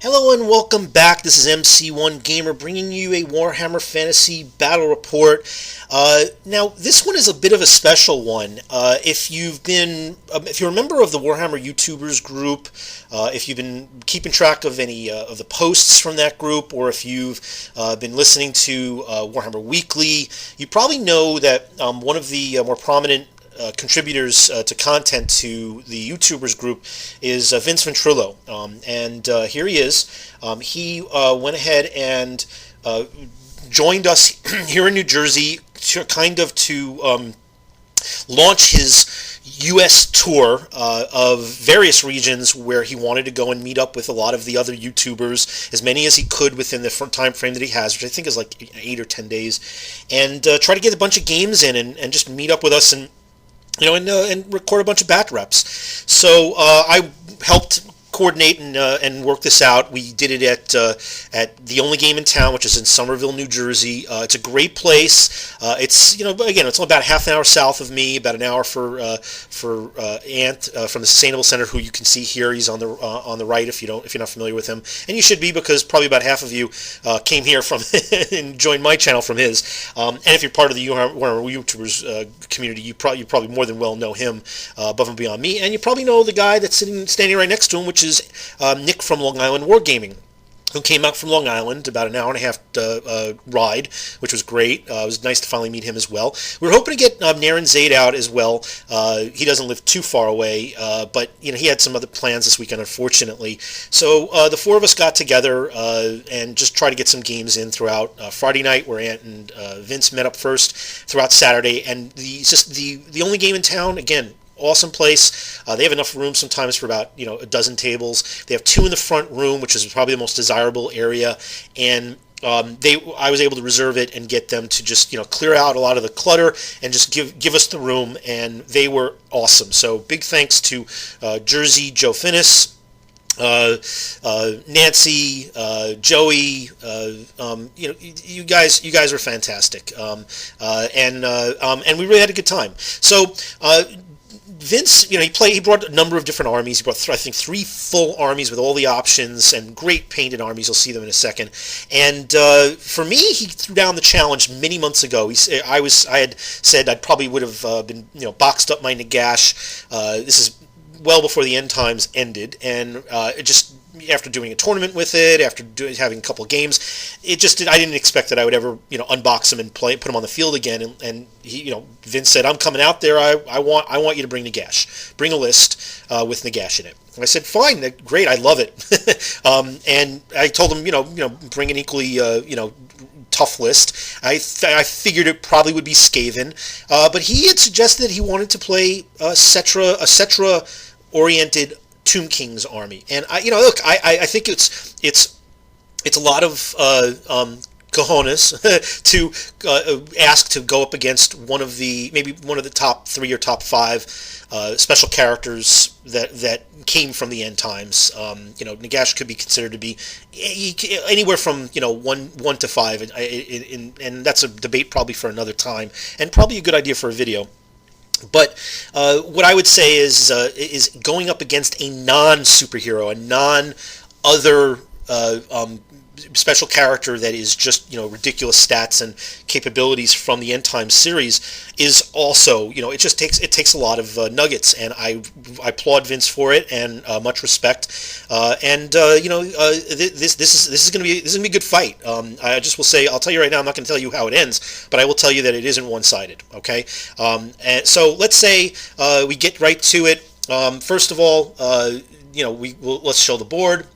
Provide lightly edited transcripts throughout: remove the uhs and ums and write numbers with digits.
Hello and welcome back. This is MC1 Gamer bringing you a Warhammer Fantasy Battle Report. Now, this one is a bit of a special one. If you're a member of the Warhammer YouTubers group, if you've been keeping track of any of the posts from that group, or if you've been listening to Warhammer Weekly, you probably know that one of the more prominent contributors to content to the YouTubers group is Vince Venturella, and here he is. He went ahead and joined us here in New Jersey to launch his U.S. tour of various regions where he wanted to go and meet up with a lot of the other YouTubers, as many as he could within the time frame that he has, which I think is like 8 or 10 days, and try to get a bunch of games in and just meet up with us and record a bunch of bat reps. So I helped coordinate and work this out. We did it at the only game in town, which is in Somerville, New Jersey. It's a great place. It's again, it's only about half an hour south of me, about an hour for Ant from the Sustainable Center, who you can see here. He's on the right if you're not familiar with him, and you should be, because probably about half of you came here from and joined my channel from his. And if you're part of the Warhammer YouTubers community, you probably more than well know him above and beyond me, and you probably know the guy that's standing right next to him, which is Nick from Long Island Wargaming, who came out from Long Island, about an hour and a half ride, which was great. It was nice to finally meet him as well. We were hoping to get Naren Zaid out as well. He doesn't live too far away, but he had some other plans this weekend, unfortunately. So the four of us got together and just tried to get some games in throughout Friday night, where Ant and Vince met up first, throughout Saturday, and the only game in town, again, awesome place. They have enough room sometimes for about a dozen tables. They have two in the front room, which is probably the most desirable area, and I was able to reserve it and get them to just clear out a lot of the clutter and just give us the room, and they were awesome. So big thanks to Jersey, Joe Finnis, Nancy, Joey, you guys were fantastic, and we really had a good time. So Vince, he brought a number of different armies. He brought, I think, 3 full armies with all the options, and great painted armies. You'll see them in a second. And for me, he threw down the challenge many months ago. I had said I probably would have been, boxed up my Nagash. This is well before the end times ended, and after doing a tournament with it, after having a couple of games, I didn't expect that I would ever unbox him and put him on the field again. And he, Vince said, "I'm coming out there. I want you to bring Nagash. Bring a list with Nagash in it." And I said, "Fine, great. I love it." And I told him, bring an equally tough list. I figured it probably would be Skaven, but he had suggested that he wanted to play a Setra oriented Tomb King's army, and I think it's a lot of cojones to ask to go up against maybe one of the top 3 or top 5 special characters that came from the end times. Nagash could be considered to be anywhere from 1 to 5, and that's a debate probably for another time, and probably a good idea for a video. But what I would say is going up against a non-superhero, a non-other special character that is just ridiculous stats and capabilities from the End Times series is also it takes a lot of nuggets, and I applaud Vince for it, and much respect, and this is going to be a good fight. I just will say, I'll tell you right now, I'm not going to tell you how it ends, but I will tell you that it isn't one-sided. Okay, and so let's say we get right to it. First of all, let's show the board.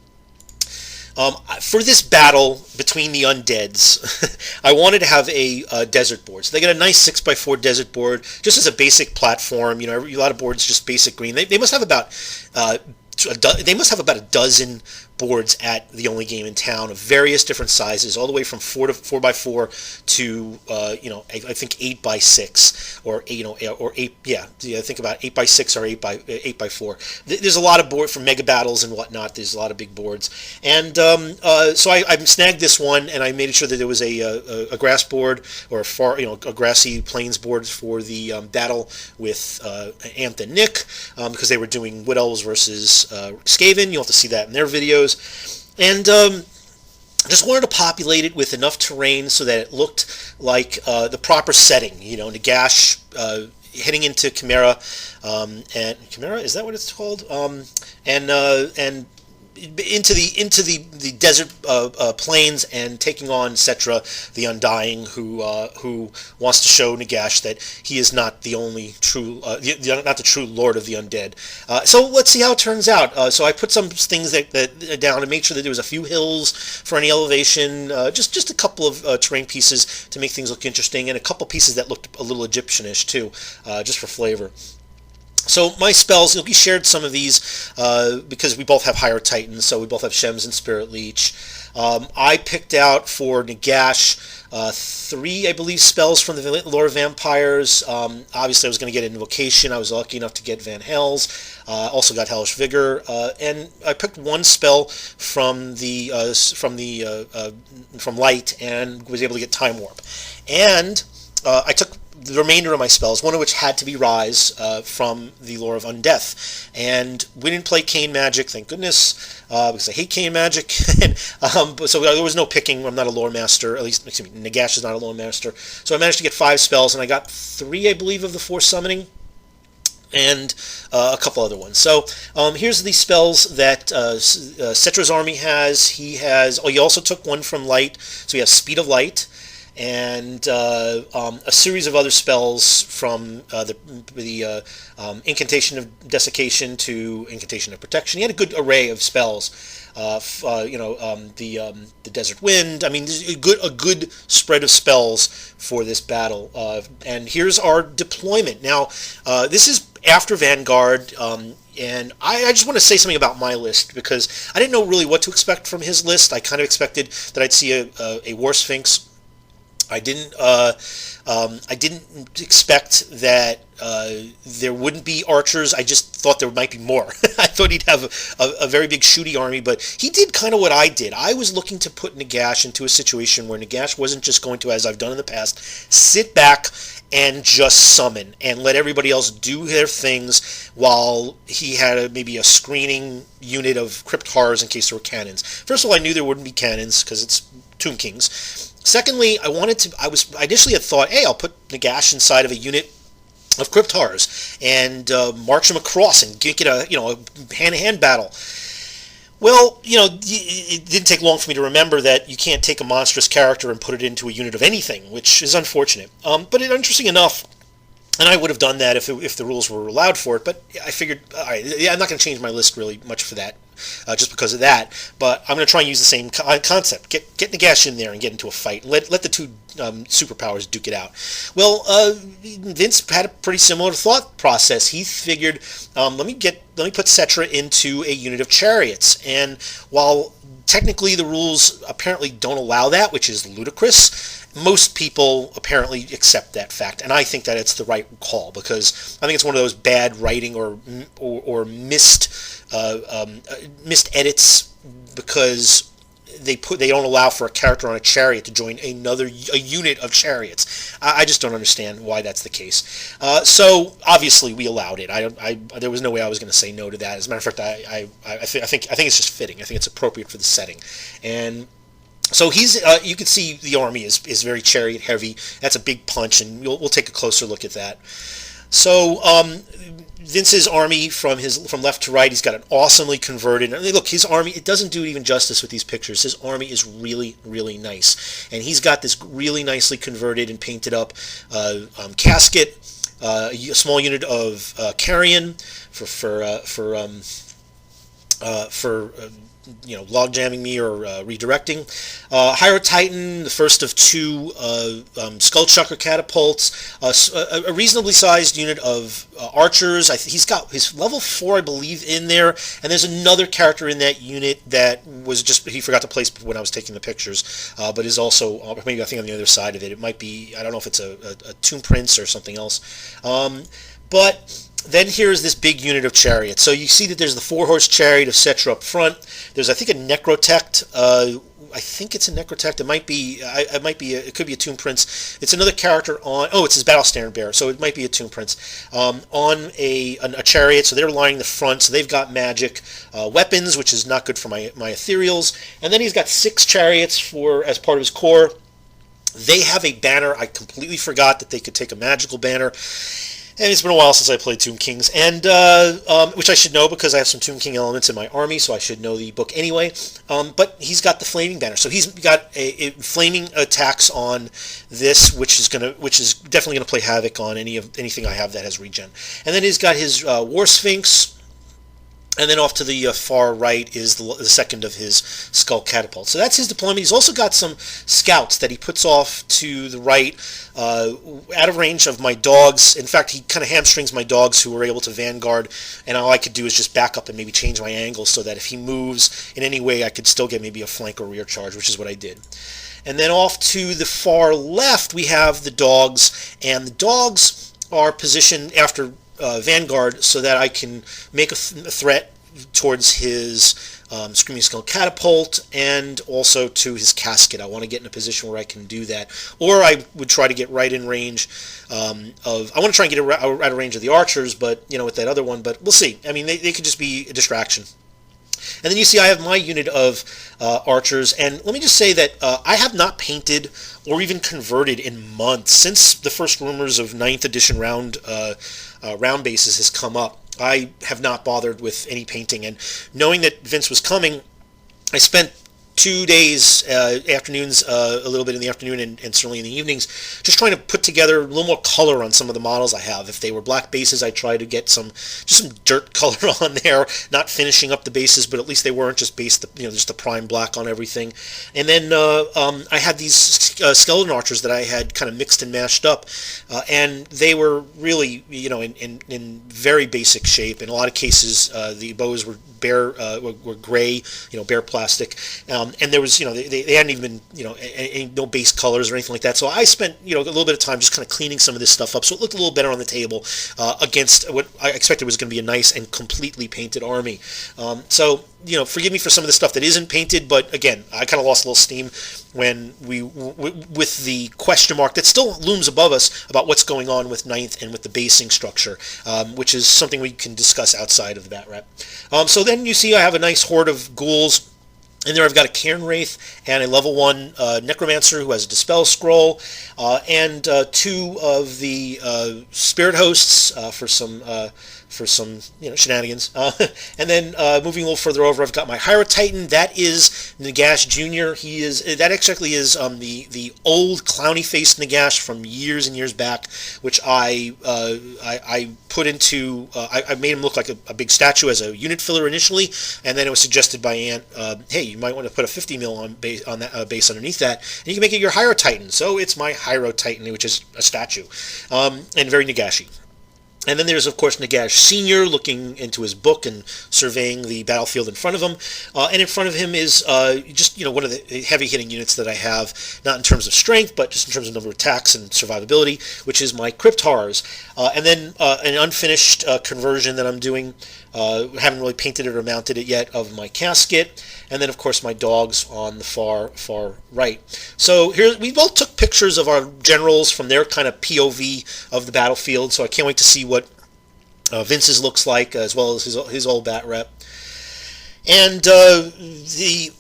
For this battle between the undeads, I wanted to have a desert board. So they got a nice 6x4 desert board, just as a basic platform. A lot of boards just basic green. They must have about a dozen boards at the only game in town of various different sizes, all the way from 4x4 to I think 8x6 or 8. Yeah, I think about 8x6 or 8x4. There's a lot of board for mega battles and whatnot. There's a lot of big boards, and so I snagged this one, and I made sure that there was a grass board, or a grassy plains board for the battle with Ant and Nick, because they were doing Wood Elves versus Skaven. You'll have to see that in their videos. And just wanted to populate it with enough terrain so that it looked like the proper setting. Nagash heading into Chimera, and Chimera, is that what it's called? And into the desert plains, and taking on Setra, the Undying, who wants to show Nagash that he is not the only true, not the true Lord of the Undead. So let's see how it turns out. So I put some things that down and made sure that there was a few hills for any elevation, just a couple of terrain pieces to make things look interesting, and a couple pieces that looked a little Egyptianish too, just for flavor. So my spells, we shared some of these because we both have higher Titans, so we both have Shems and Spirit Leech. I picked out for Nagash three, I believe, spells from the Lore of Vampires. Obviously, I was going to get Invocation. I was lucky enough to get Van Hel's. Also got Hellish Vigor, and I picked one spell from from Light, and was able to get Time Warp. And I took the remainder of my spells, one of which had to be Rise from the Lore of Undeath. And we didn't play Cane Magic, thank goodness, because I hate Cane Magic. And, so there was no picking. I'm not a Lore Master, at least, excuse me, Nagash is not a Lore Master. So I managed to get 5 spells, and I got 3, I believe, of the 4 summoning, and a couple other ones. So here's the spells that Setra's army has. He also took one from Light, so he has Speed of Light, and a series of other spells from the Incantation of Desiccation to Incantation of Protection. He had a good array of spells. The Desert Wind. I mean, there's a good spread of spells for this battle. And here's our deployment. Now, this is after Vanguard. And I just want to say something about my list, because I didn't know really what to expect from his list. I kind of expected that I'd see a War Sphinx. I didn't expect that there wouldn't be archers. I just thought there might be more. I thought he'd have a very big shooty army, but he did kind of what I did. I was looking to put Nagash into a situation where Nagash wasn't just going to, as I've done in the past, sit back and just summon and let everybody else do their things while he had maybe a screening unit of Crypt Horrors in case there were cannons. First of all, I knew there wouldn't be cannons because it's Tomb Kings. Secondly, I initially had thought, hey, I'll put Nagash inside of a unit of Crypt Horrors and march him across and get a hand-to-hand battle. Well, it didn't take long for me to remember that you can't take a monstrous character and put it into a unit of anything, which is unfortunate. But interesting enough, and I would have done that if the rules were allowed for it, but I figured, all right, I'm not going to change my list really much for that, just because of that, but I'm going to try and use the same concept. Get Nagash in there and get into a fight. Let the two superpowers duke it out. Well, Vince had a pretty similar thought process. He figured, let me put Setra into a unit of chariots, and while technically the rules apparently don't allow that, which is ludicrous, most people apparently accept that fact, and I think that it's the right call, because I think it's one of those bad writing or missed edits, because they don't allow for a character on a chariot to join a unit of chariots. I just don't understand why that's the case. So obviously we allowed it. There was no way I was going to say no to that. As a matter of fact, I think it's just fitting. I think it's appropriate for the setting, and so you can see the army is very chariot heavy. That's a big punch, and we'll take a closer look at that. So Vince's army from left to right, he's got an awesomely converted. I mean, look, his army, it doesn't do even justice with these pictures. His army is really, really nice, and he's got this really nicely converted and painted up casket, a small unit of carrion for log jamming me or redirecting. Higher Titan, the first of 2 Skull Chucker catapults, a reasonably sized unit of archers. He's got his level 4, I believe, in there, and there's another character in that unit that was he forgot to place when I was taking the pictures, but is also, maybe I think on the other side of it. It might be, I don't know if it's a Tomb Prince or something else. But Then here's this big unit of chariots. So you see that there's the 4-horse chariot of Setra up front. There's, I think, a necrotect. I think it's a necrotect. It might be. It could be a tomb prince. It's another character on. Oh, it's his battle standard bearer. So it might be a tomb prince on a chariot. So they're lining the front. So they've got magic weapons, which is not good for my ethereals. And then he's got 6 chariots as part of his core. They have a banner. I completely forgot that they could take a magical banner. And it's been a while since I played Tomb Kings, and which I should know because I have some Tomb King elements in my army, so I should know the book anyway. But he's got the flaming banner, so he's got a flaming attacks on this, which is definitely gonna play havoc on anything I have that has regen. And then he's got his War Sphinx. And then off to the far right is the second of his skull catapult. So that's his deployment. He's also got some scouts that he puts off to the right, out of range of my dogs. In fact, he kind of hamstrings my dogs who were able to vanguard, and all I could do is just back up and maybe change my angle so that if he moves in any way, I could still get maybe a flank or rear charge, which is what I did. And then off to the far left, we have the dogs, and the dogs are positioned after Vanguard so that I can make a threat towards his Screaming Skull Catapult and also to his casket. I want to get in a position where I can do that. Or I would try to get right in range I want to try and get out of range of the archers, but with that other one, but we'll see. I mean, they could just be a distraction. And then you see I have my unit of archers, and let me just say that I have not painted or even converted in months since the first rumors of 9th edition round bases has come up. I have not bothered with any painting, and knowing that Vince was coming, I spent 2 days, afternoons, a little bit in the afternoon and certainly in the evenings, just trying to put together a little more color on some of the models I have. If they were black bases, I tried to get some dirt color on there, not finishing up the bases, but at least they weren't just based, just the prime black on everything. And then I had these skeleton archers that I had kind of mixed and mashed up, and they were really, in very basic shape. In a lot of cases, the bows were were gray, bare plastic, and there was, they hadn't even been, no base colors or anything like that. So I spent, a little bit of time just kind of cleaning some of this stuff up, so it looked a little better on the table against what I expected was going to be a nice and completely painted army. So forgive me for some of the stuff that isn't painted, but again, I kind of lost a little steam when with the question mark that still looms above us about what's going on with 9th and with the basing structure, which is something we can discuss outside of the bat wrap. So then you see I have a nice horde of ghouls. In there I've got a Cairn Wraith and a level 1 Necromancer who has a Dispel Scroll, and 2 of the Spirit Hosts for some shenanigans. And then moving a little further over, I've got my Hydra Titan. That is Nagash Jr. That actually is the old clowny-faced Nagash from years and years back, which I put into. I made him look like a big statue as a unit filler initially, and then it was suggested by Ant, hey, you might want to put a 50 mil on that base underneath that, and you can make it your Hydra Titan. So it's my Hydra Titan, which is a statue, and very Nagashi. And then there's, of course, Nagash Sr. looking into his book and surveying the battlefield in front of him. And in front of him is just, one of the heavy-hitting units that I have, not in terms of strength, but just in terms of number of attacks and survivability, which is my Crypt Horrors. And then an unfinished conversion that I'm doing, haven't really painted it or mounted it yet, of my casket. And then, of course, my dogs on the far right. So here, we both took pictures of our generals from their kind of POV of the battlefield, so I can't wait to see what Vince's looks like, as well as his old bat rep. And the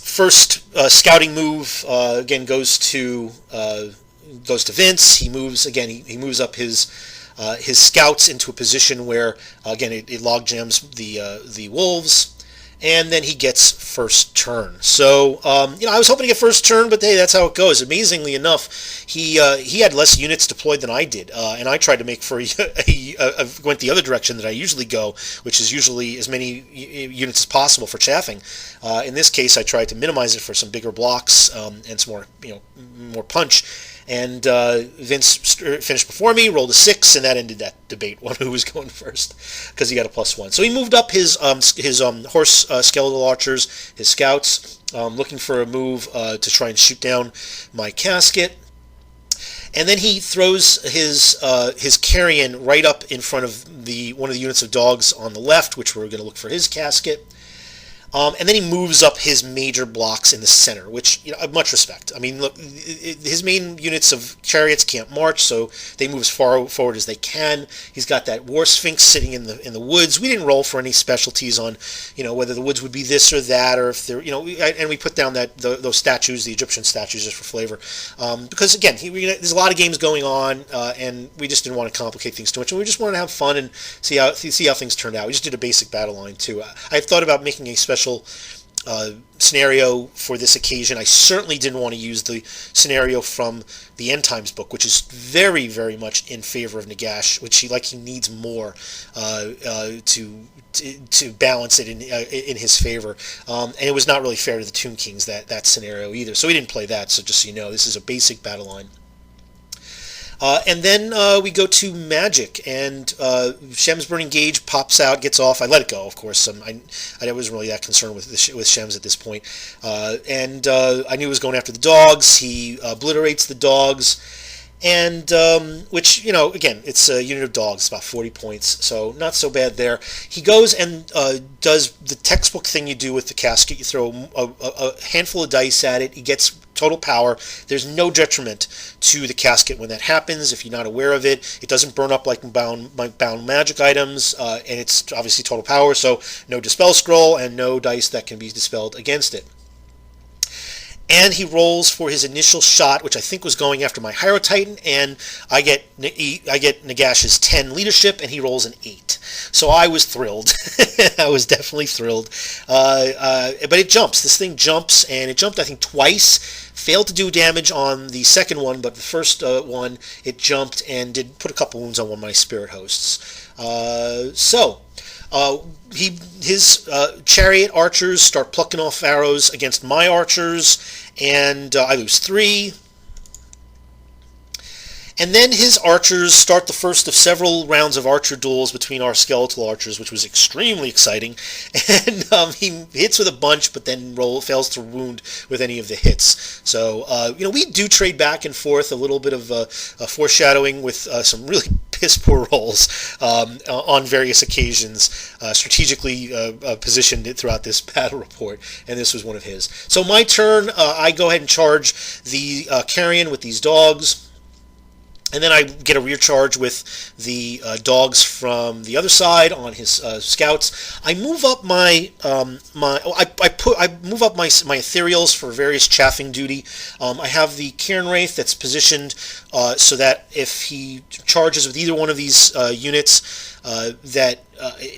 first scouting move again goes to Vince. He moves again. He moves up his scouts into a position where again it log jams the wolves. And then he gets first turn. So, I was hoping to get first turn, but hey, that's how it goes. Amazingly enough, he had less units deployed than I did, and I tried to make for went the other direction that I usually go, which is usually as many units as possible for chaffing. In this case, I tried to minimize it for some bigger blocks and some more punch. And Vince finished before me, rolled a 6, and that ended that debate on who was going first, because he got a +1. So he moved up his horse skeletal archers, his scouts, looking for a move to try and shoot down my casket. And then he throws his carrion right up in front of one of the units of dogs on the left, which we're going to look for his casket. And then he moves up his major blocks in the center, which, much respect. I mean, look, his main units of chariots can't march, so they move as far forward as they can. He's got that war sphinx sitting in the woods. We didn't roll for any specialties on, whether the woods would be this or that, or if they're, and we put down those statues, the Egyptian statues, just for flavor, because again, there's a lot of games going on, and we just didn't want to complicate things too much, and we just wanted to have fun and see how things turned out. We just did a basic battle line too. I've thought about making a special scenario for this occasion. I certainly didn't want to use the scenario from the End Times book, which is very, very much in favor of Nagash, which he needs more to balance it in his favor. And it was not really fair to the Tomb Kings, that scenario either. So we didn't play that. So just so you know, this is a basic battle line. And then we go to Magic, and Shem's Burning Gauge pops out, gets off. I let it go, of course. I wasn't really that concerned with Shem's at this point. And I knew he was going after the dogs. He obliterates the dogs, and which, again, it's a unit of dogs, about 40 points, so not so bad there. He goes and does the textbook thing you do with the casket. You throw a handful of dice at it. He gets total power. There's no detriment to the casket when that happens. If you're not aware of it, it doesn't burn up like bound magic items, and it's obviously total power, so no dispel scroll and no dice that can be dispelled against it. And he rolls for his initial shot, which I think was going after my Hyro Titan, and I get Nagash's 10 leadership, and he rolls an 8. So I was thrilled. I was definitely thrilled. But it jumps. This thing jumps, and it jumped, I think, twice. Failed to do damage on the second one, but the first one, it jumped and did put a couple wounds on one of my spirit hosts. His chariot archers start plucking off arrows against my archers, and I lose 3. And then his archers start the first of several rounds of archer duels between our skeletal archers, which was extremely exciting. And he hits with a bunch, but then fails to wound with any of the hits. So, we do trade back and forth, a little bit of foreshadowing with some really piss-poor rolls on various occasions, strategically positioned throughout this battle report, and this was one of his. So my turn, I go ahead and charge the carrion with these dogs. And then I get a rear charge with the dogs from the other side on his scouts. I move up my move up my ethereals for various chaffing duty. I have the Cairn Wraith that's positioned so that if he charges with either one of these units, that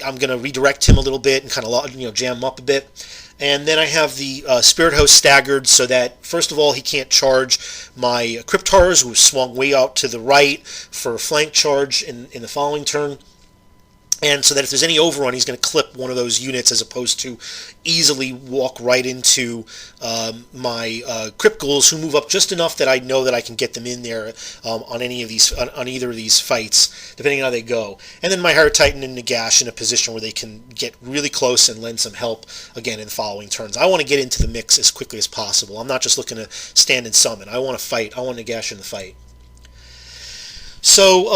I'm going to redirect him a little bit and kind of jam him up a bit. And then I have the Spirit Host staggered so that, first of all, he can't charge my Cryptars, who swung way out to the right for a flank charge in the following turn. And so that if there's any overrun, he's going to clip one of those units as opposed to easily walk right into my Crypt Ghouls, who move up just enough that I know that I can get them in there on either of these fights, depending on how they go. And then my Hyro Titan and Nagash in a position where they can get really close and lend some help again in the following turns. I want to get into the mix as quickly as possible. I'm not just looking to stand and summon. I want to fight. I want Nagash in the fight. So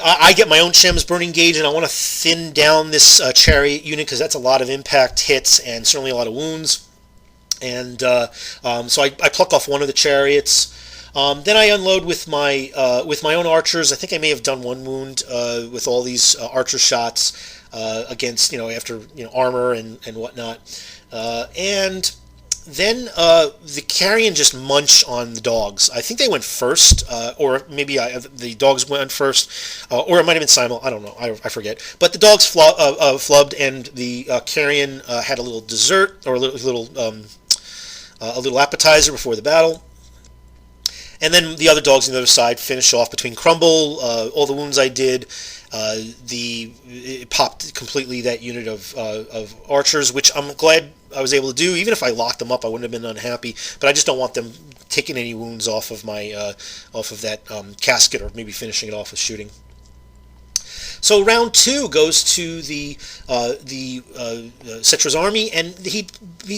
I get my own Shem's Burning Gauge, and I want to thin down this chariot unit because that's a lot of impact hits and certainly a lot of wounds. And so I pluck off one of the chariots. Then I unload with my own archers. I think I may have done 1 wound with all these archer shots against after armor and whatnot. And then the carrion just munch on the dogs. I think they went first, or maybe the dogs went first, or it might have been simul. I don't know. I forget. But the dogs flubbed, and the carrion had a little dessert or a little appetizer before the battle. And then the other dogs on the other side finish off between Crumble. All the wounds I did. It popped completely that unit of archers, which I'm glad I was able to do. Even if I locked them up, I wouldn't have been unhappy. But I just don't want them taking any wounds off of my that casket, or maybe finishing it off with shooting. So round 2 goes to the Setra's army, and he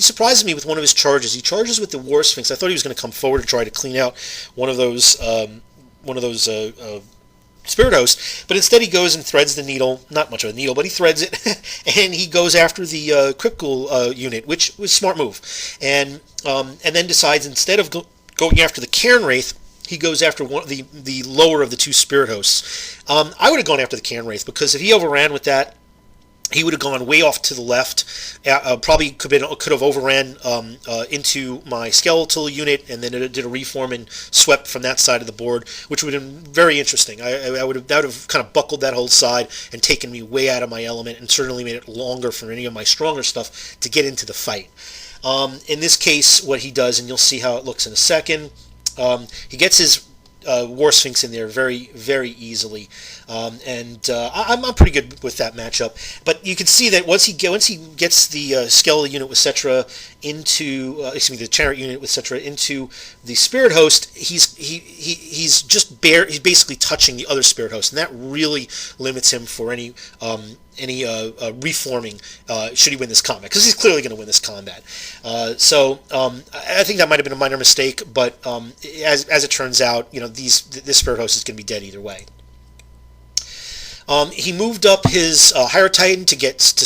surprises me with one of his charges. He charges with the War Sphinx. I thought he was going to come forward to try to clean out one of those spirit host, but instead he goes and threads the needle, not much of a needle, but he threads it, and he goes after the critical unit, which was a smart move, and then decides instead of going after the Cairn Wraith, he goes after the lower of the two spirit hosts. I would have gone after the Cairn Wraith, because if he overran with that, he would have gone way off to the left. Probably could have overran into my skeletal unit, and then it did a reform and swept from that side of the board, which would have been very interesting. That would have kind of buckled that whole side and taken me way out of my element, and certainly made it longer for any of my stronger stuff to get into the fight. In this case, what he does, and you'll see how it looks in a second, he gets his War Sphinx in there very, very easily, and I'm pretty good with that matchup. But you can see that once he gets the skeletal unit with Setra into, the chariot unit with Setra into the spirit host, he's basically touching the other spirit host, and that really limits him for any reforming should he win this combat, because he's clearly going to win this combat. So I think that might have been a minor mistake, but as it turns out, this spirit host is going to be dead either way. He moved up his Higher Titan to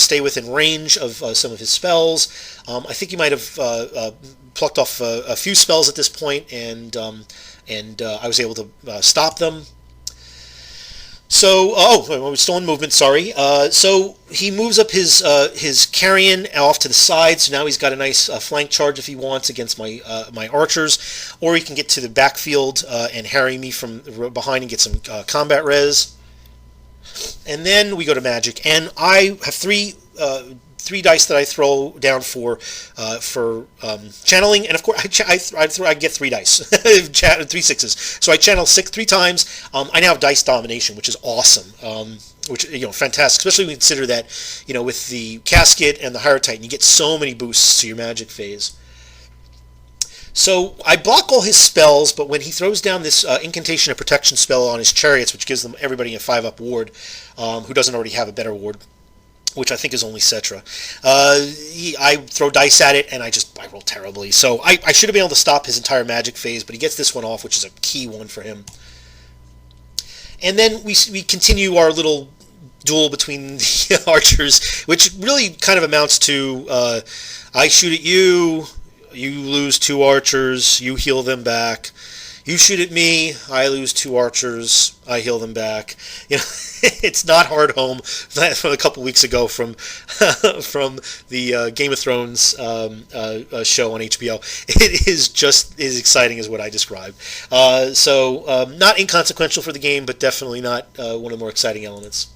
stay within range of some of his spells. I think he might have plucked off a few spells at this point, and I was able to stop them. So, we're still in movement, sorry. So he moves up his carrion off to the side, so now he's got a nice flank charge if he wants against my archers, or he can get to the backfield and harry me from behind and get some combat res. And then we go to magic, and I have three dice that I throw down for channeling, and of course I get 3 dice, 3 sixes. So I channel 3 times. I now have dice domination, which is awesome. Which fantastic, especially when you consider that with the casket and the Higher Titan, you get so many boosts to your magic phase. So I block all his spells, but when he throws down this incantation of protection spell on his chariots, which gives everybody a 5-up ward, who doesn't already have a better ward, which I think is only Setra, I throw dice at it, and I roll terribly. So I should have been able to stop his entire magic phase, but he gets this one off, which is a key one for him. And then we continue our little duel between the archers, which really kind of amounts to I shoot at you, you lose 2 archers, you heal them back. You shoot at me, I lose 2 archers, I heal them back. It's not hard home from a couple weeks ago from the Game of Thrones show on HBO. It is just as exciting as what I described. So not inconsequential for the game, but definitely not one of the more exciting elements.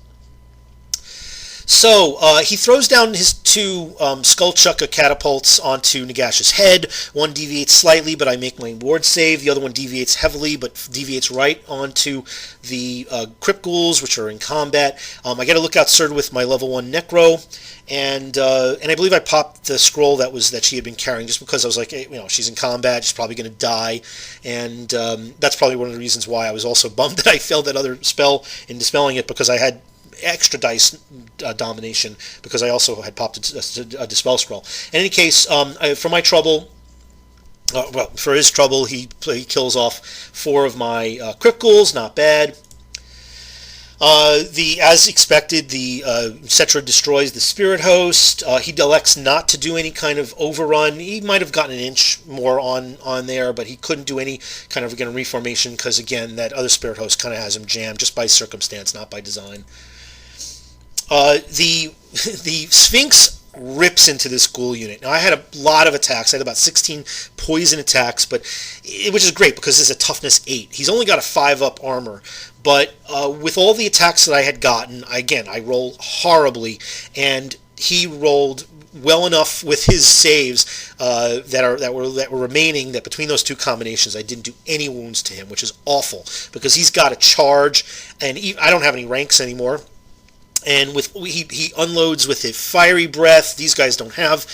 So he throws down his 2 Skullchucker catapults onto Nagash's head. One deviates slightly, but I make my ward save. The other one deviates heavily, but deviates right onto the Crypt Ghouls, which are in combat. I get a lookout sword with my level 1 Necro, and I believe I popped the scroll that she had been carrying, just because I was like, hey, she's in combat, she's probably going to die, and that's probably one of the reasons why I was also bummed that I failed that other spell in dispelling it, because I had extra dice domination, because I also had popped a dispel scroll. In any case, for my trouble, for his trouble, he kills off 4 of my Crypt Ghouls, not bad. As expected, the Setra destroys the Spirit Host. He elects not to do any kind of overrun. He might have gotten an inch more on there, but he couldn't do any kind of reformation, because again, that other Spirit Host kind of has him jammed just by circumstance, not by design. The Sphinx rips into this ghoul unit. Now, I had a lot of attacks. I had about 16 poison attacks, which is great because it's a toughness 8. He's only got a 5-up armor, but with all the attacks that I had gotten, I rolled horribly, and he rolled well enough with his saves that were remaining, that between those 2 combinations I didn't do any wounds to him, which is awful, because he's got a charge, and I don't have any ranks anymore. And he unloads with a fiery breath. These guys don't have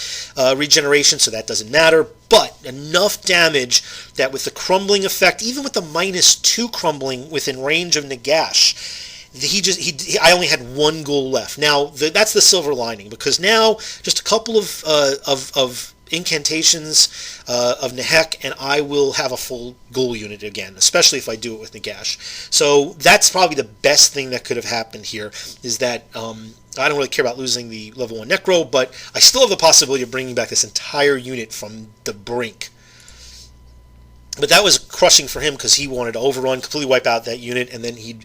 regeneration, so that doesn't matter. But enough damage that with the crumbling effect, even with the -2 crumbling within range of Nagash, I only had 1 ghoul left. Now that's the silver lining, because now just a couple of incantations of Nehek, and I will have a full ghoul unit again, especially if I do it with Nagash. So that's probably the best thing that could have happened here, is that I don't really care about losing the level 1 Necro, but I still have the possibility of bringing back this entire unit from the brink. But that was crushing for him because he wanted to overrun, completely wipe out that unit, and then he'd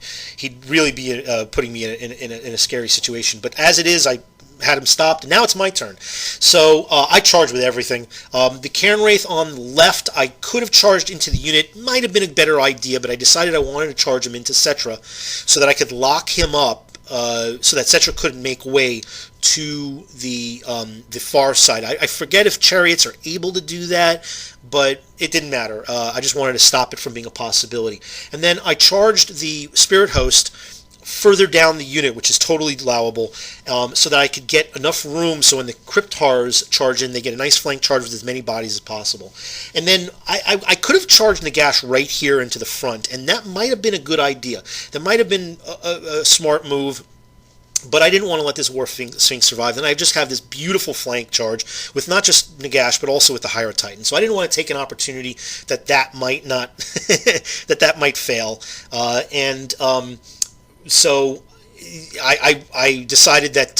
really be putting me in a scary situation. But as it is, I had him stopped, and now it's my turn. So I charged with everything. The Cairn Wraith on the left, I could have charged into the unit. Might have been a better idea, but I decided I wanted to charge him into Setra so that I could lock him up, so that Setra couldn't make way to the far side. I forget if chariots are able to do that, but it didn't matter. I just wanted to stop it from being a possibility. And then I charged the Spirit Host further down the unit, which is totally allowable, so that I could get enough room so when the Cryptars charge in, they get a nice flank charge with as many bodies as possible. And then I could have charged Nagash right here into the front, and that might have been a good idea. That might have been a smart move, but I didn't want to let this War Sphinx survive. And I just have this beautiful flank charge with not just Nagash, but also with the Higher Titan. So I didn't want to take an opportunity that might not, that might fail. So I decided that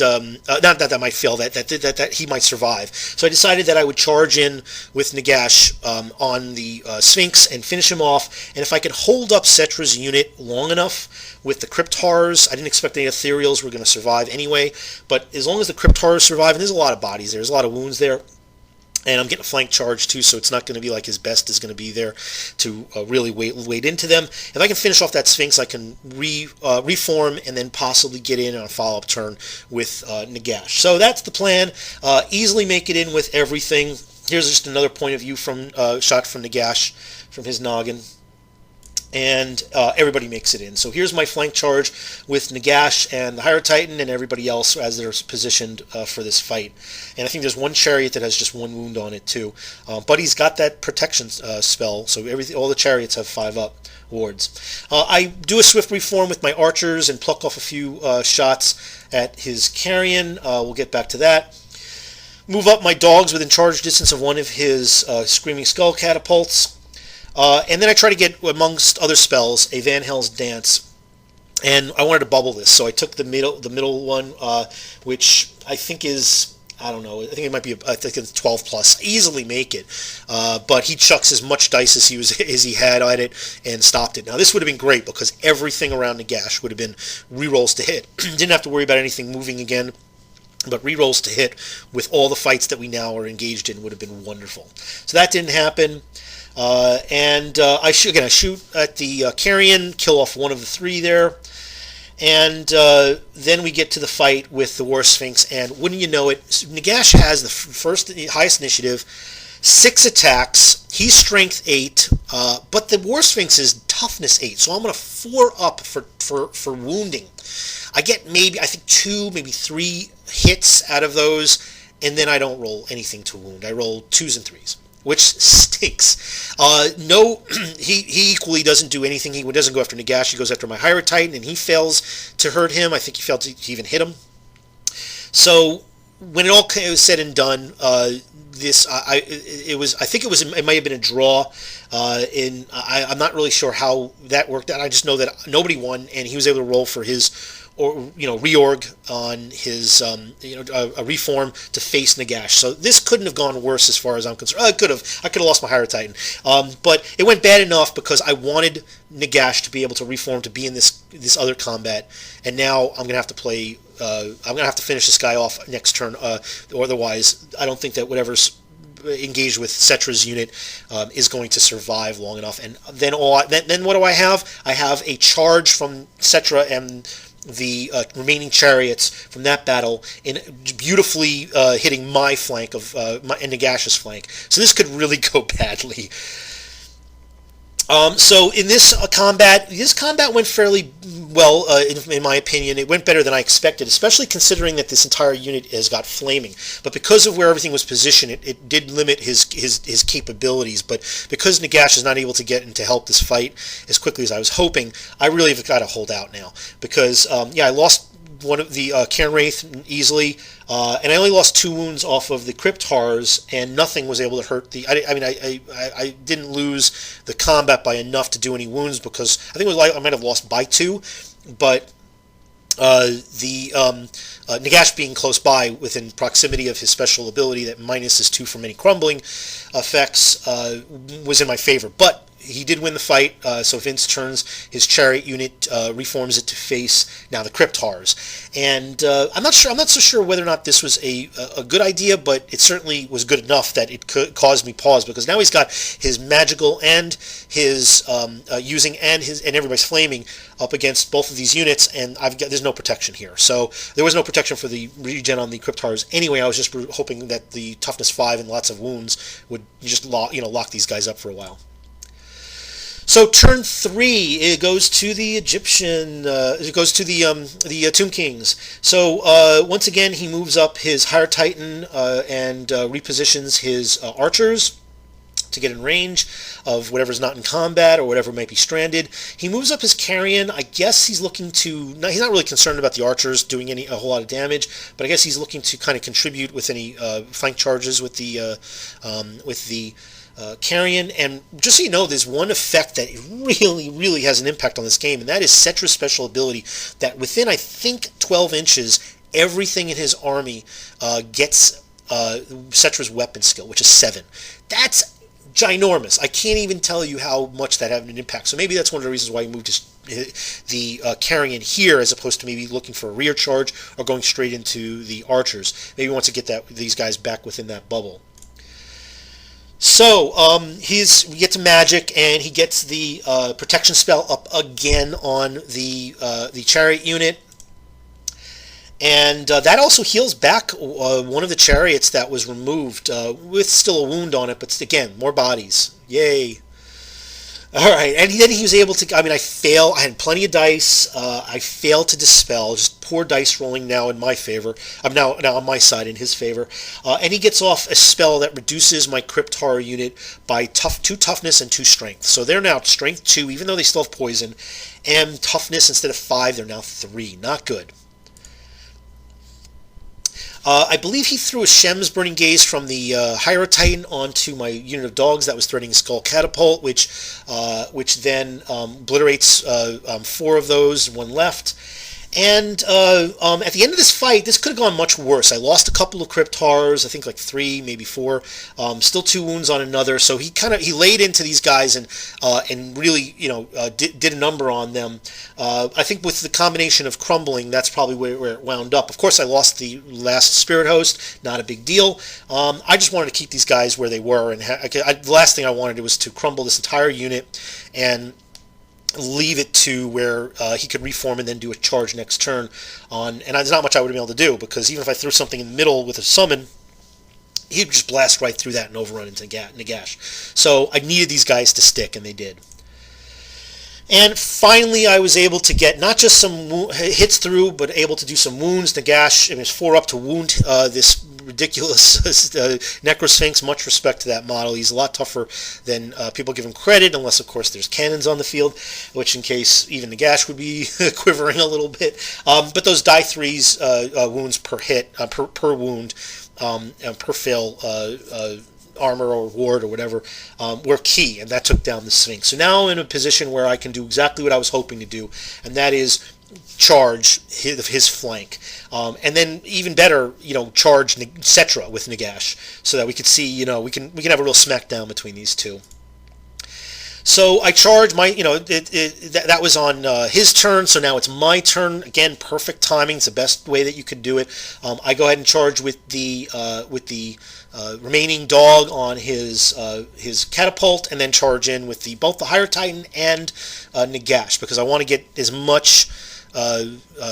not that might fail, that he might survive. So I decided that I would charge in with Nagash on the Sphinx and finish him off. And if I could hold up Setra's unit long enough with the Cryptars, I didn't expect any Ethereals were going to survive anyway. But as long as the Cryptars survive, and there's a lot of bodies there, there's a lot of wounds there. And I'm getting a flank charge too, so it's not going to be like his best is going to be there to really wade into them. If I can finish off that Sphinx, I can reform and then possibly get in on a follow-up turn with Nagash. So that's the plan. Easily make it in with everything. Here's just another point of view from shot from Nagash, from his noggin. And everybody makes it in. So here's my flank charge with Nagash and the Higher Titan and everybody else as they're positioned for this fight. And I think there's one chariot that has just one wound on it too. But he's got that protection spell, so all the chariots have 5-up wards. I do a swift reform with my archers and pluck off a few shots at his carrion. We'll get back to that. Move up my dogs within charge distance of one of his Screaming Skull catapults. And then I try to get, amongst other spells, a Van Hell's Dance. And I wanted to bubble this, so I took the middle one, which I think is, I don't know, I think it might be, I think it's 12 plus. Easily make it. But he chucks as much dice as he had at it and stopped it. Now this would have been great because everything around Nagash would have been rerolls to hit. Didn't have to worry about anything moving again. But rerolls to hit with all the fights that we now are engaged in would have been wonderful. So that didn't happen. I shoot at the carrion, kill off one of the 3 there, and then we get to the fight with the War Sphinx, and wouldn't you know it, Nagash has the highest initiative, 6 attacks, he's strength 8, but the War Sphinx is toughness 8, so I'm going to 4 up for wounding. I get I think 2, maybe 3 hits out of those, and then I don't roll anything to wound. I roll 2s and 3s. Which stinks. No, he equally doesn't do anything. He doesn't go after Nagash. He goes after my Higher Titan, and he fails to hurt him. I think he failed to even hit him. So when it all was said and done, I think it might have been a draw. I'm not really sure how that worked out. I just know that nobody won, and he was able to roll for his reorg on his a reform to face Nagash. So this couldn't have gone worse as far as I'm concerned. I could have lost my Higher Titan, but it went bad enough because I wanted Nagash to be able to reform to be in this other combat, and now I'm gonna have to play. I'm gonna have to finish this guy off next turn. Or otherwise, I don't think that whatever's engaged with Setra's unit is going to survive long enough. And then what do I have? I have a charge from Setra and the remaining chariots from that battle in beautifully hitting my flank of and Nagash's flank. So this could really go badly. So in this combat went fairly well, in my opinion. It went better than I expected, especially considering that this entire unit has got flaming. But because of where everything was positioned, it did limit his capabilities. But because Nagash is not able to get in to help this fight as quickly as I was hoping, I really have got to hold out now. Because, I lost one of the Cairn Wraith easily, and I only lost 2 wounds off of the Cryptars, and nothing was able to hurt the. I didn't lose the combat by enough to do any wounds because I think it was like I might have lost by 2, but the Nagash being close by within proximity of his special ability that minuses 2 from any crumbling effects was in my favor, but he did win the fight, so Vince turns his chariot unit, reforms it to face now the Cryptars. And I'm not so sure whether or not this was a good idea, but it certainly was good enough that it could cause me pause, because now he's got his magical and his using and everybody's flaming up against both of these units, and there's no protection here. So there was no protection for the regen on the Cryptars anyway. I was just hoping that the toughness 5 and lots of wounds would just lock these guys up for a while. So turn 3, it goes to the Egyptian. It goes to the Tomb Kings. So once again, he moves up his Higher Titan and repositions his archers to get in range of whatever's not in combat or whatever might be stranded. He moves up his Carrion. I guess he's looking to. He's not really concerned about the archers doing a whole lot of damage, but I guess he's looking to kind of contribute with any flank charges with the Carrion. And just so you know, there's one effect that really has an impact on this game, and that is Setra's special ability, that within, I think, 12 inches, everything in his army gets Setra's weapon skill, which is 7. That's ginormous. I can't even tell you how much that had an impact. So maybe that's one of the reasons why he moved the Carrion here, as opposed to maybe looking for a rear charge or going straight into the archers. Maybe he wants to get these guys back within that bubble. So we get to magic, and he gets the protection spell up again on the chariot unit, and that also heals back one of the chariots that was removed with still a wound on it, but again, more bodies. Yay! All right, and then he was able to. I had plenty of dice. I failed to dispel. Just poor dice rolling now in my favor. I'm now on my side in his favor. And he gets off a spell that reduces my Cryptar unit by 2 toughness and 2 strength. So they're now strength 2, even though they still have poison, and toughness instead of 5, they're now 3. Not good. I believe he threw a Shem's Burning Gaze from the Higher Titan onto my unit of dogs that was threatening Skull Catapult, which then obliterates 4 of those, 1 left. And at the end of this fight, this could have gone much worse. I lost a couple of Cryptars, I think like 3, maybe 4. Still 2 wounds on another. So he laid into these guys and really did a number on them. I think with the combination of crumbling, that's probably where it wound up. Of course, I lost the last Spirit Host. Not a big deal. I just wanted to keep these guys where they were, and the last thing I wanted was to crumble this entire unit and leave it to where he could reform and then do a charge next turn on. And there's not much I would have been able to do, because even if I threw something in the middle with a summon, he'd just blast right through that and overrun into Nagash. So I needed these guys to stick, and they did. And finally, I was able to get not just some hits through, but able to do some wounds. Nagash, it was 4 up to wound this ridiculous Necrosphinx. Much respect to that model. He's a lot tougher than people give him credit, unless, of course, there's cannons on the field, which in case even Nagash would be quivering a little bit. But those die 3s wounds per hit, per wound, and per fail armor or ward or whatever were key, and that took down the Sphinx. So now I'm in a position where I can do exactly what I was hoping to do, and that is charge his flank, and then even better, charge Setra with Nagash, so that we could see, we can have a real smackdown between these two. So I charge my, that was on his turn, so now it's my turn. Again, perfect timing. It's the best way that you could do it. I go ahead and charge with the remaining dog on his catapult, and then charge in with both the Higher Titan and Nagash, because I want to get as much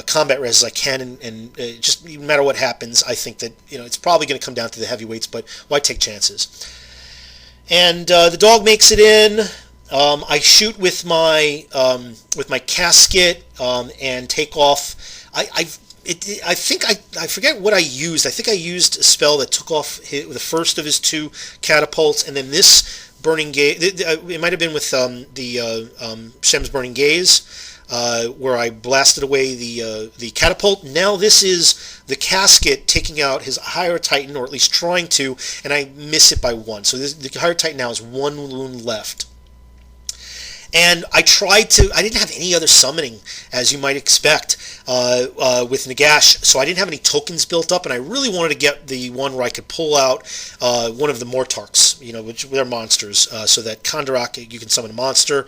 combat res as I can, and just no matter what happens, I think that it's probably going to come down to the heavyweights, but why take chances? And the dog makes it in. I shoot with my casket and take off. I forget what I used. I think I used a spell that took off the first of his 2 catapults, and then this burning gaze. It might have been with the Shem's Burning Gaze. where I blasted away the catapult. Now this is the casket taking out his higher titan, or at least trying to, and I miss it by one. So the higher titan now has one wound left. And I didn't have any other summoning, as you might expect, with Nagash, so I didn't have any tokens built up, and I really wanted to get the one where I could pull out one of the Mortarks, which they're monsters, so that Kondarak, you can summon a monster.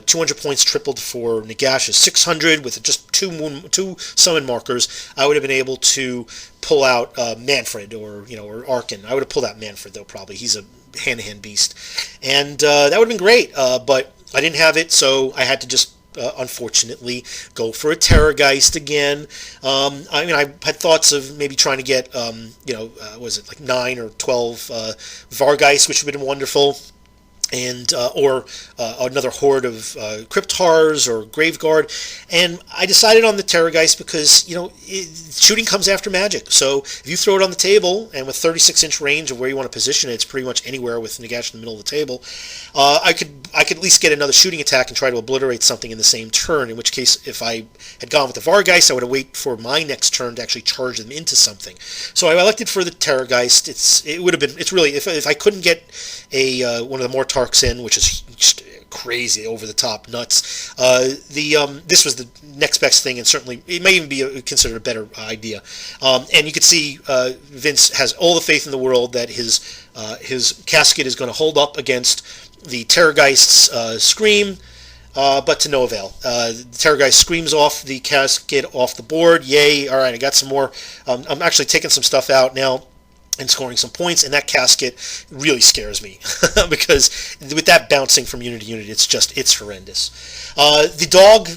200 points tripled for Nagash is 600, with just two summon markers. I would have been able to pull out Manfred, or Arkin. I would have pulled out Manfred, though, probably. He's a hand-to-hand beast. And that would have been great, but I didn't have it, so I had to just, unfortunately, go for a Terrorgeist again. I had thoughts of maybe trying to get, was it like 9 or 12 Vargeist, which would have been wonderful. And or another horde of Cryptars or Graveguard, and I decided on the Terrorgeist because shooting comes after magic. So if you throw it on the table, and with 36-inch range of where you want to position it, it's pretty much anywhere with Nagash in the middle of the table. I could at least get another shooting attack and try to obliterate something in the same turn. In which case, if I had gone with the Vargeist, I would have waited for my next turn to actually charge them into something. So I elected for the Terrorgeist. It's really if I couldn't get one of the Mortar in, which is just crazy, over the top, nuts. This was the next best thing, and certainly it may even be considered a better idea. And you can see Vince has all the faith in the world that his casket is going to hold up against the Terrorgeist's scream. But to no avail. The Terrorgeist screams off the casket off the board. Yay! All right, I got some more. I'm actually taking some stuff out now and scoring some points, and that casket really scares me because with that bouncing from unit to unit, it's horrendous. The dog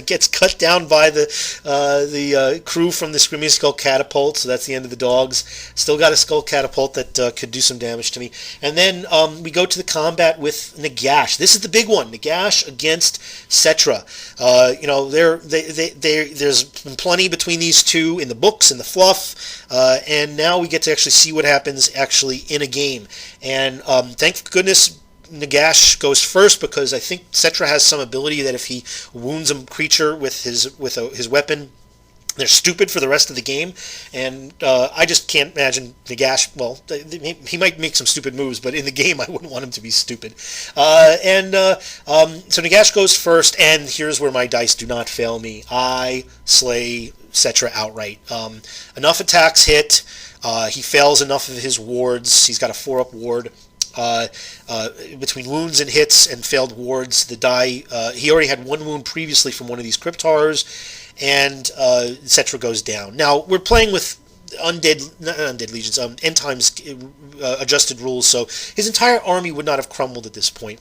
gets cut down by the crew from the Screaming Skull Catapult, so that's the end of the dogs. Still got a Skull Catapult that could do some damage to me. And then we go to the combat with Nagash. This is the big one, Nagash against Setra. There's been plenty between these two in the books, in the fluff, and now we get to actually see what happens actually in a game. And thank goodness Nagash goes first, because I think Setra has some ability that if he wounds a creature with his weapon, they're stupid for the rest of the game. And I just can't imagine Nagash. Well, he might make some stupid moves, but in the game I wouldn't want him to be stupid. So Nagash goes first, and here's where my dice do not fail me. I slay Setra outright. Enough attacks hit. He fails enough of his wards. He's got a 4-up ward. Between wounds and hits and failed wards, the die, he already had one wound previously from one of these Cryptars, and Setra goes down. Now, we're playing with Undead Legions, end times adjusted rules, so his entire army would not have crumbled at this point,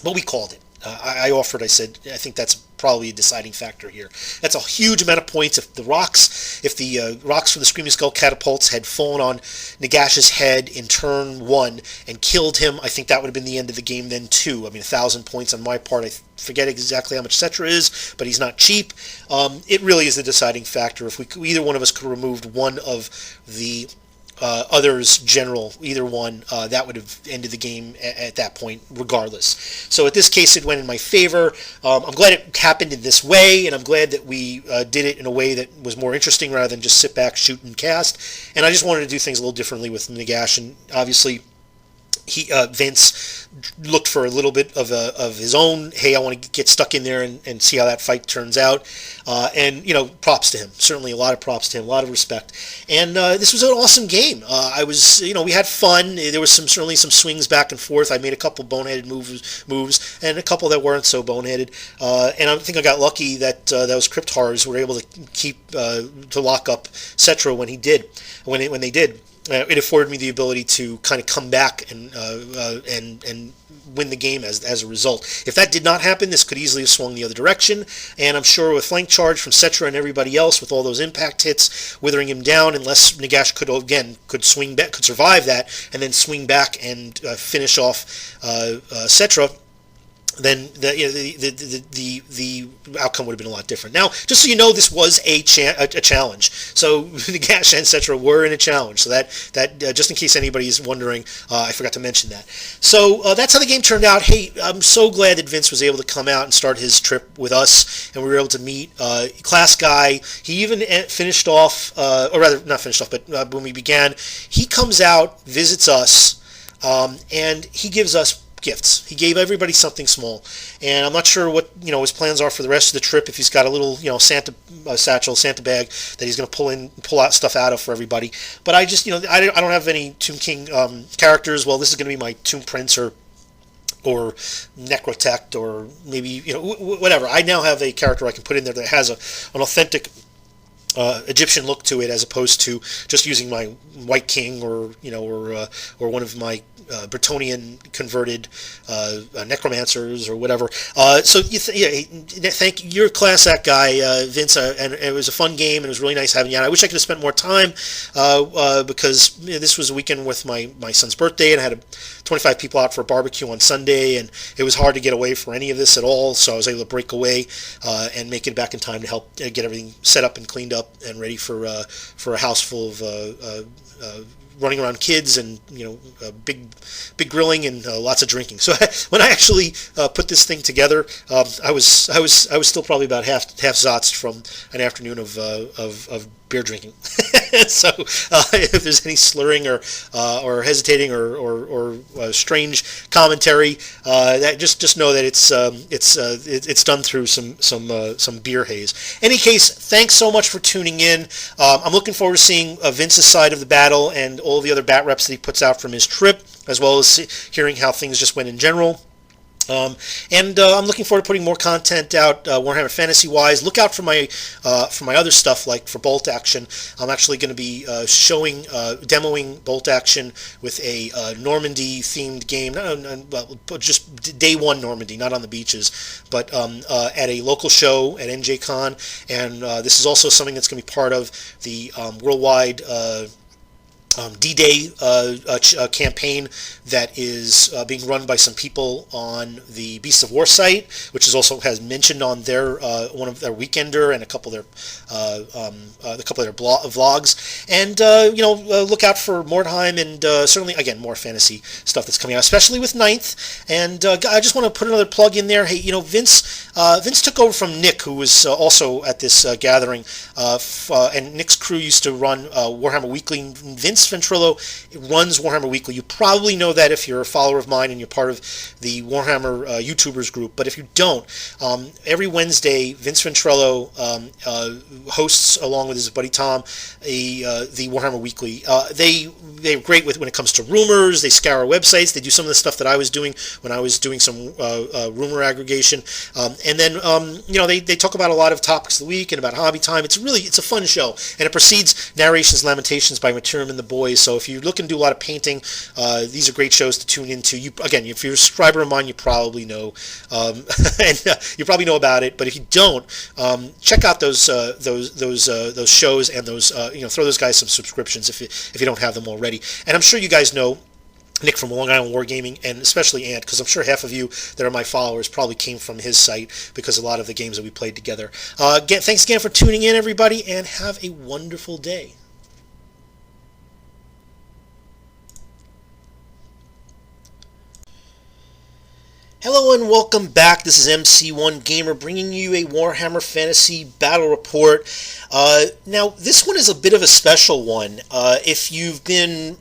but we called it. I said, I think that's probably a deciding factor here. That's a huge amount of points. If the rocks from the Screaming Skull Catapults had fallen on Nagash's head in turn 1 and killed him, I think that would have been the end of the game then too. I mean, 1,000 points on my part. I forget exactly how much Setra is, but he's not cheap. It really is the deciding factor. If either one of us could have removed one of the others general, either one, that would have ended the game at that point regardless. So at this case it went in my favor. I'm glad it happened in this way, and I'm glad that we did it in a way that was more interesting rather than just sit back, shoot, and cast. And I just wanted to do things a little differently with Nagash, and obviously Vince looked for a little bit of his own. Hey, I want to get stuck in there and see how that fight turns out. And props to him. Certainly, a lot of props to him. A lot of respect. And this was an awesome game. We had fun. There was certainly some swings back and forth. I made a couple boneheaded moves, and a couple that weren't so boneheaded. And I think I got lucky that those Cryptars were able to keep to lock up Setra when they did. It afforded me the ability to kind of come back and win the game as a result. If that did not happen, this could easily have swung the other direction, and I'm sure with flank charge from Setra and everybody else, with all those impact hits withering him down, unless Nagash could swing back, could survive that, and then swing back and finish off Setra. then the outcome would have been a lot different. Now, just so you know, this was a challenge. So Nagash and Setra were in a challenge. So that just in case anybody is wondering, I forgot to mention that. So that's how the game turned out. Hey, I'm so glad that Vince was able to come out and start his trip with us, and we were able to meet class guy. He even finished off, or rather not finished off, but when we began, he comes out, visits us, and he gives us gifts. He gave everybody something small, and I'm not sure what his plans are for the rest of the trip. If he's got a little Santa satchel, Santa bag that he's going to pull out stuff out of for everybody. But I just I don't have any Tomb King characters. Well, this is going to be my Tomb Prince or Necrotect or maybe whatever. I now have a character I can put in there that has an authentic Egyptian look to it, as opposed to just using my White King or one of my Bretonnian converted necromancers or whatever. So thank you. You're a class act guy, Vince, and it was a fun game, and it was really nice having you out. I wish I could have spent more time because this was a weekend with my son's birthday, and I had 25 people out for a barbecue on Sunday, and it was hard to get away for any of this at all. So I was able to break away and make it back in time to help get everything set up and cleaned up and ready for a house full of running around kids and big grilling and lots of drinking. So when I actually put this thing together, I was still probably about half zotzed from an afternoon of beer drinking. So if there's any slurring or hesitating or strange commentary, that just know that it's done through some beer haze. Any case, thanks so much for tuning in. I'm looking forward to seeing Vince's side of the battle and all the other bat reps that he puts out from his trip, as well as hearing how things just went in general. And I'm looking forward to putting more content out Warhammer Fantasy wise. Look out for my other stuff, like for Bolt Action. I'm actually going to be demoing Bolt Action with a Normandy themed game. Just day one Normandy, not on the beaches, but at a local show at NJCon. And this is also something that's going to be part of the worldwide D-Day campaign that is being run by some people on the Beasts of War site, which is also has mentioned on their one of their Weekender and a couple of their vlogs. And look out for Mordheim and certainly again more fantasy stuff that's coming out, especially with Ninth. And I just want to put another plug in there. Hey, Vince took over from Nick, who was also at this gathering, and Nick's crew used to run Warhammer Weekly. Vince Venturella runs Warhammer Weekly. You probably know that if you're a follower of mine and you're part of the Warhammer YouTubers group. But if you don't, every Wednesday, Vince Venturella hosts, along with his buddy Tom, the Warhammer Weekly. They're great when it comes to rumors. They scour websites. They do some of the stuff that I was doing when I was doing some rumor aggregation. And then they talk about a lot of topics of the week and about hobby time. It's a fun show, and it precedes Narrations Lamentations by Maturum and the Boys. So if you're looking to do a lot of painting, these are great shows to tune into. If you're a subscriber of mine, you probably know, and you probably know about it. But if you don't, check out those shows and those throw those guys some subscriptions if you don't have them already. And I'm sure you guys know Nick from Long Island Wargaming, and especially Ant, because I'm sure half of you that are my followers probably came from his site because a lot of the games that we played together. Thanks again for tuning in, everybody, and have a wonderful day. Hello and welcome back. This is MC1 Gamer bringing you a Warhammer Fantasy Battle Report. Now, this one is a bit of a special one. If you've been